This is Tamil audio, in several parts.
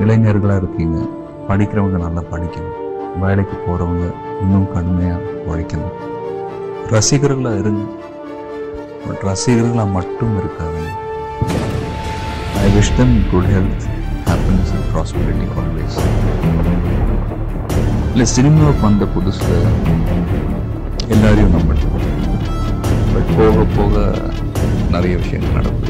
இளைஞர்களாக இருக்கீங்க, படிக்கிறவங்க நல்லா படிக்கணும், வேலைக்கு போகிறவங்க இன்னும் கடுமையாக உழைக்கணும். ரசிகர்களாக இருங்க, பட் ரசிகர்களாக மட்டும் இருக்காதுங்க. I wish them good health, happiness and prosperity always. இல்லை, சினிமாவுக்கு வந்த புதுசில் எல்லாரையும் நம்பணும், பட் போக போக நிறைய விஷயங்கள் நடக்குது.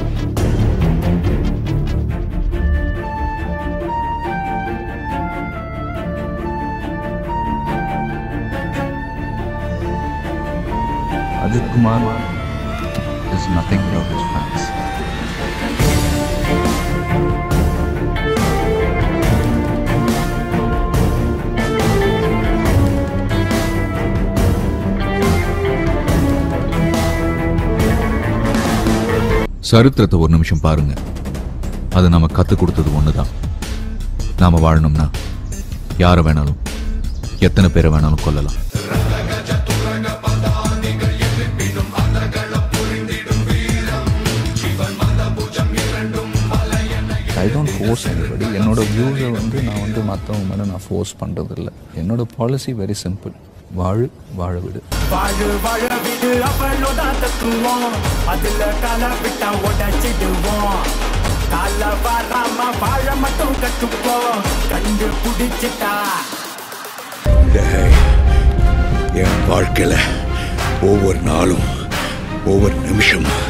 Ajit Kumar is nothing without his fans. சரித்திரத்தை ஒரு நிமிஷம் பாருங்க. அது நம்ம கற்றுக் கொடுத்தது ஒண்ணுதான். நாம வாழணும்னா யாரை வேணாலும் எத்தனை பேரை வேணாலும் கொல்லலாம். I don't force anybody. என்னோட வியூஸை நான் மற்றவங்க மேலே நான் ஃபோர்ஸ் பண்ணுறதில்லை. என்னோட பாலிசி வெரி சிம்பிள். வாழு, வாழ விடு. வாழு வாழ விடு அவளோட தத்துவம், அதில் கால விட்டா உடச்சிடுவோம். கால வராம வாழ மட்டும் கட்டுப்போம், கண்டு பிடிச்சிட்டா. என் வாழ்க்கையில ஒவ்வொரு நாளும் ஒவ்வொரு நிமிஷமும்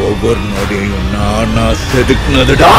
ஒவ்வொரு நொடியும் நானா செதுக்குனதுடா.